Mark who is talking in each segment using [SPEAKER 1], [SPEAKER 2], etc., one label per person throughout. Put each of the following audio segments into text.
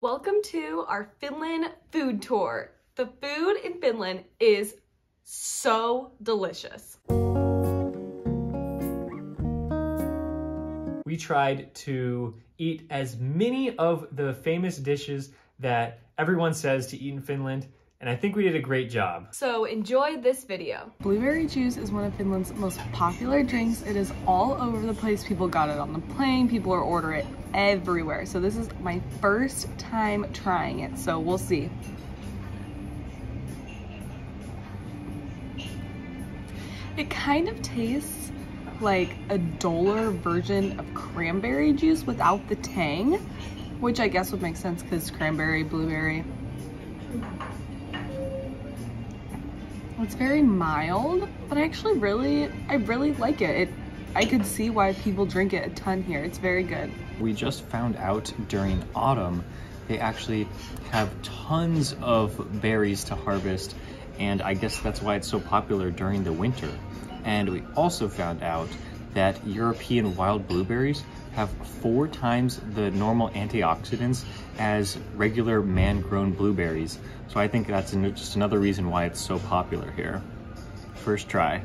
[SPEAKER 1] Welcome to our Finland food tour. The food in Finland is so delicious.
[SPEAKER 2] We tried to eat as many of the famous dishes that everyone says to eat in Finland, and I think we did a great job.
[SPEAKER 1] So enjoy this video.
[SPEAKER 3] Blueberry juice is one of Finland's most popular drinks. It is all over the place. People got it on the plane, people are ordering it everywhere. So this is my first time trying it, so we'll see. It kind of tastes like a duller version of cranberry juice without the tang, which I guess would make sense because cranberry, blueberry. It's very mild, but I really like it. I could see why people drink it a ton here. It's very good.
[SPEAKER 4] We just found out during autumn, they actually have tons of berries to harvest, and I guess that's why it's so popular during the winter. And we also found out that European wild blueberries have 4 times the normal antioxidants as regular man-grown blueberries. So I think that's just another reason why it's so popular here. First try.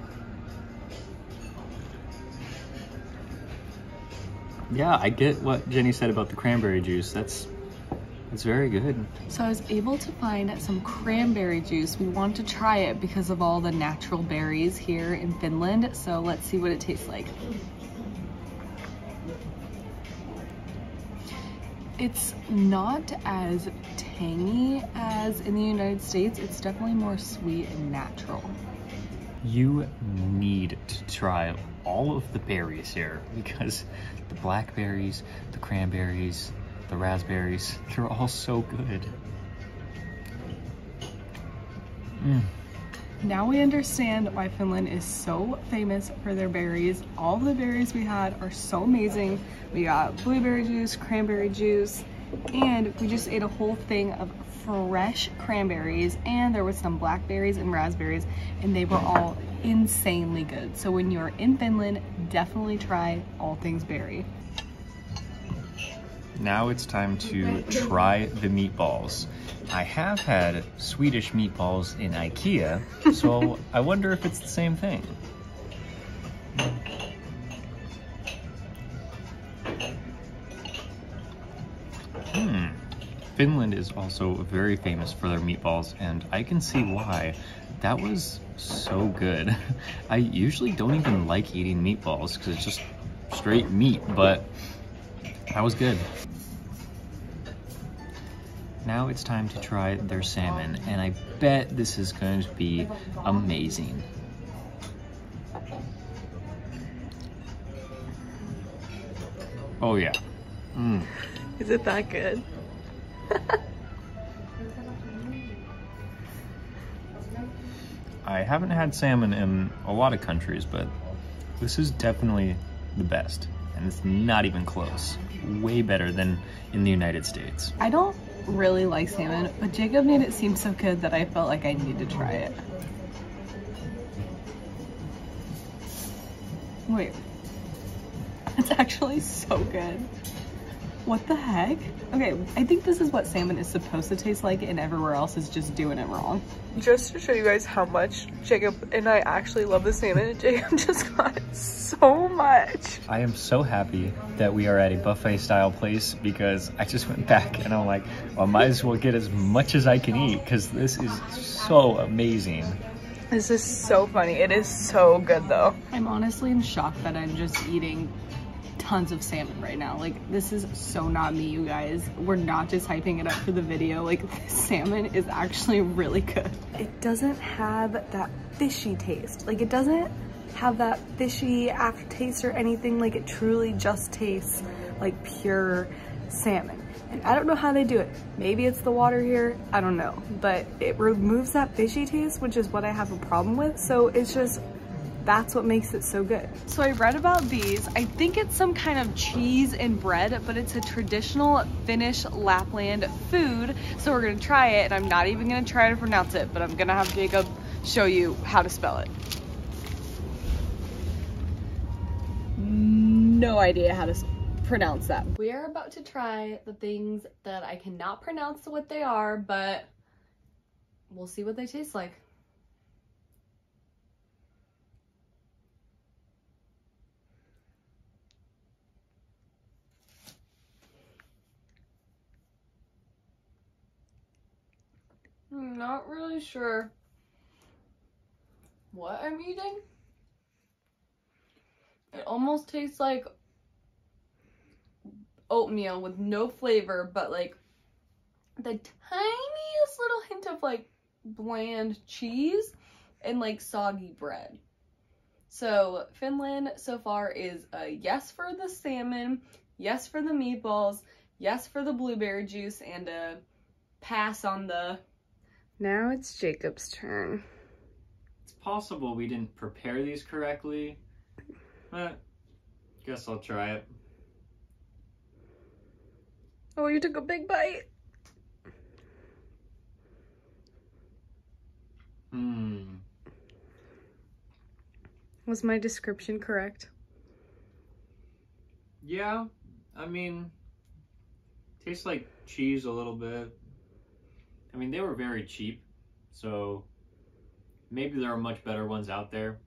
[SPEAKER 4] Yeah, I get what Jenny said about the cranberry juice. That's very good.
[SPEAKER 3] So I was able to find some cranberry juice. We want to try it because of all the natural berries here in Finland. So let's see what it tastes like. It's not as tangy as in the United States. It's definitely more sweet and natural.
[SPEAKER 4] You need to try all of the berries here because the blackberries, the cranberries, the raspberries, they're all so good.
[SPEAKER 3] Now we understand why Finland is so famous for their berries. All the berries we had are so amazing. We got blueberry juice, cranberry juice, and we just ate a whole thing of fresh cranberries, and there was some blackberries and raspberries, and they were all insanely good. So when you're in Finland, definitely try all things berry.
[SPEAKER 4] Now it's time to try the meatballs. I have had Swedish meatballs in IKEA, so I wonder if it's the same thing. Finland is also very famous for their meatballs, and I can see why. That was so good. I usually don't even like eating meatballs because it's just straight meat, but that was good. Now it's time to try their salmon, and I bet this is going to be amazing. Oh yeah.
[SPEAKER 3] Is it that good?
[SPEAKER 4] I haven't had salmon in a lot of countries, but this is definitely the best, and it's not even close. Way better than in the United States.
[SPEAKER 3] I don't really like salmon, but Jacob made it seem so good that I felt like I needed to try it. Wait, it's actually so good. What the heck? Okay, I think this is what salmon is supposed to taste like, and everywhere else is just doing it wrong.
[SPEAKER 5] Just to show you guys how much Jacob and I actually love the salmon, Jacob just got so much.
[SPEAKER 4] I am so happy that we are at a buffet style place because I just went back and I'm like, well, I might as well get as much as I can eat because this is so amazing.
[SPEAKER 5] This is so funny. It is so good though.
[SPEAKER 3] I'm honestly in shock that I'm just eating tons of salmon right now. Like, this is so not me, you guys. We're not just hyping it up for the video. Like, this salmon is actually really good. It doesn't have that fishy taste. Like, it doesn't have that fishy aftertaste or anything. Like, it truly just tastes like pure salmon. And I don't know how they do it. Maybe it's the water here, I don't know. But it removes that fishy taste, which is what I have a problem with. So it's just, that's what makes it so good. So I read about these. I think it's some kind of cheese and bread, but it's a traditional Finnish Lapland food. So we're gonna try it, and I'm not even gonna try to pronounce it, but I'm gonna have Jacob show you how to spell it. No idea how to pronounce that. We are about to try the things that I cannot pronounce what they are, but we'll see what they taste like. I'm not really sure what I'm eating. It almost tastes like oatmeal with no flavor, but like the tiniest little hint of like bland cheese and like soggy bread. So Finland so far is a yes for the salmon, yes for the meatballs, yes for the blueberry juice, and a pass on the...
[SPEAKER 5] Now it's Jacob's turn.
[SPEAKER 4] It's possible we didn't prepare these correctly, but guess I'll try it.
[SPEAKER 5] Oh, you took a big bite. Was my description correct?
[SPEAKER 4] Yeah, I mean, tastes like cheese a little bit. I mean, they were very cheap, so maybe there are much better ones out there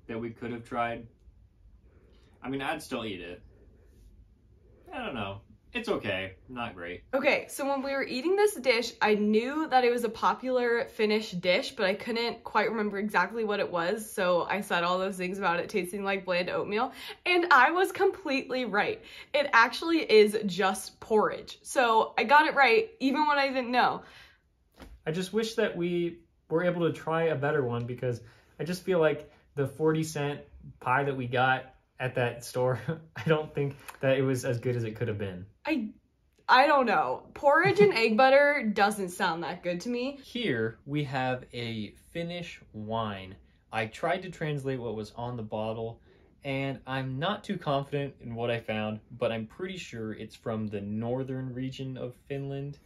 [SPEAKER 4] that we could have tried. I mean, I'd still eat it. I don't know. It's okay. Not great.
[SPEAKER 1] Okay, so when we were eating this dish, I knew that it was a popular Finnish dish, but I couldn't quite remember exactly what it was, so I said all those things about it tasting like bland oatmeal, and I was completely right. It actually is just porridge. So I got it right, even when I didn't know.
[SPEAKER 2] I just wish that we were able to try a better one, because I just feel like the 40-cent pie that we got at that store, I don't think that it was as good as it could have been.
[SPEAKER 1] I don't know. Porridge and egg butter doesn't sound that good to me.
[SPEAKER 4] Here we have a Finnish wine. I tried to translate what was on the bottle, and I'm not too confident in what I found, but I'm pretty sure it's from the northern region of Finland.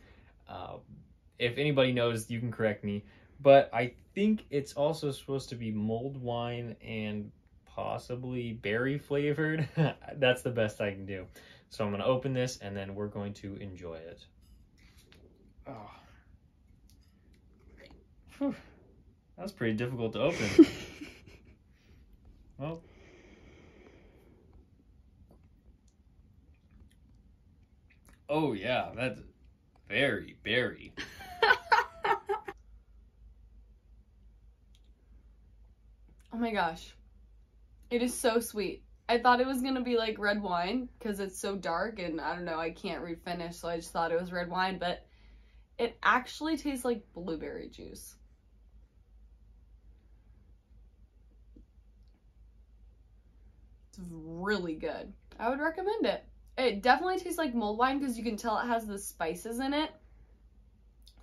[SPEAKER 4] If anybody knows, you can correct me, but I think it's also supposed to be mulled wine and possibly berry flavored. That's the best I can do. So I'm going to open this and then we're going to enjoy it. Oh. Whew. That was pretty difficult to open. Well. Oh yeah, that's very berry.
[SPEAKER 1] Oh my gosh. It is so sweet. I thought it was going to be like red wine because it's so dark and I don't know, I can't read Finnish, so I just thought it was red wine, but it actually tastes like blueberry juice. It's really good. I would recommend it. It definitely tastes like mulled wine because you can tell it has the spices in it.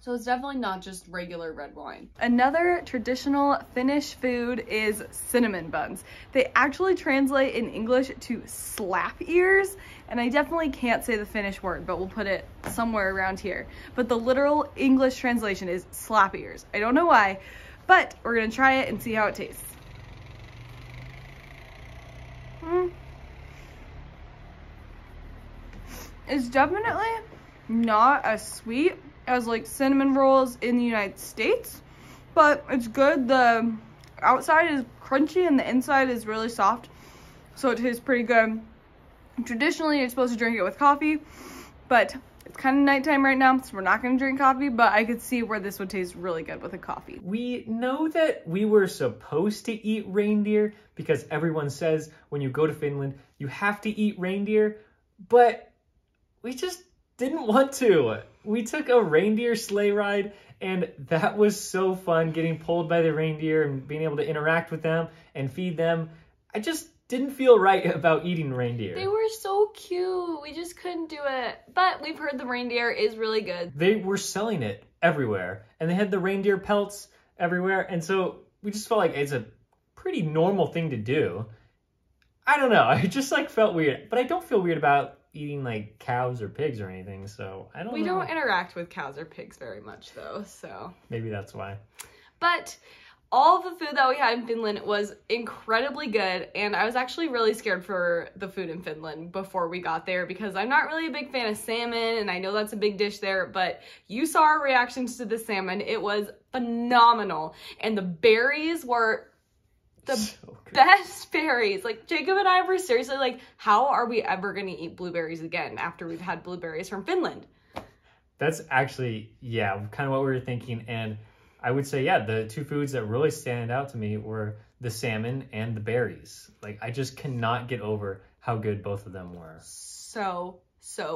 [SPEAKER 1] So it's definitely not just regular red wine. Another traditional Finnish food is cinnamon buns. They actually translate in English to slap ears, and I definitely can't say the Finnish word, but we'll put it somewhere around here. But the literal English translation is slap ears. I don't know why, but we're gonna try it and see how it tastes. It's definitely not as sweet as like cinnamon rolls in the United States, but it's good. The outside is crunchy and the inside is really soft, so it tastes pretty good. Traditionally, you're supposed to drink it with coffee, but it's kind of nighttime right now, so we're not going to drink coffee, but I could see where this would taste really good with a coffee.
[SPEAKER 2] We know that we were supposed to eat reindeer because everyone says when you go to Finland, you have to eat reindeer, but we just didn't want to. We took a reindeer sleigh ride, and that was so fun, getting pulled by the reindeer and being able to interact with them and feed them. I just didn't feel right about eating reindeer.
[SPEAKER 1] They were so cute. We just couldn't do it. But we've heard the reindeer is really good.
[SPEAKER 2] They were selling it everywhere, and they had the reindeer pelts everywhere, and so we just felt like it's a pretty normal thing to do. I don't know. I just like felt weird, but I don't feel weird about eating like cows or pigs or anything, so I don't know.
[SPEAKER 1] We don't interact with cows or pigs very much though, so
[SPEAKER 2] maybe that's why.
[SPEAKER 1] But all the food that we had in Finland was incredibly good, and I was actually really scared for the food in Finland before we got there because I'm not really a big fan of salmon, and I know that's a big dish there, but you saw our reactions to the salmon. It was phenomenal, and the berries were the best berries. Like, Jacob and I were seriously like, how are we ever gonna eat blueberries again after we've had blueberries from Finland?
[SPEAKER 2] That's actually, yeah, kind of what we were thinking. And I would say, yeah, the two foods that really stand out to me were the salmon and the berries. Like, I just cannot get over how good both of them were.
[SPEAKER 1] So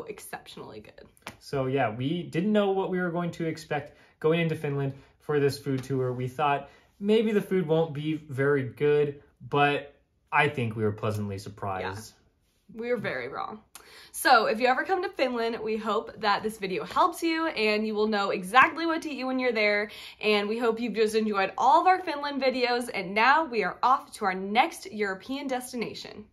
[SPEAKER 1] exceptionally good.
[SPEAKER 2] So yeah, we didn't know what we were going to expect going into Finland for this food tour. We thought maybe the food won't be very good, but I think we were pleasantly surprised.
[SPEAKER 1] Yeah, we were very wrong. So if you ever come to Finland, we hope that this video helps you and you will know exactly what to eat when you're there. And we hope you've just enjoyed all of our Finland videos. And now we are off to our next European destination.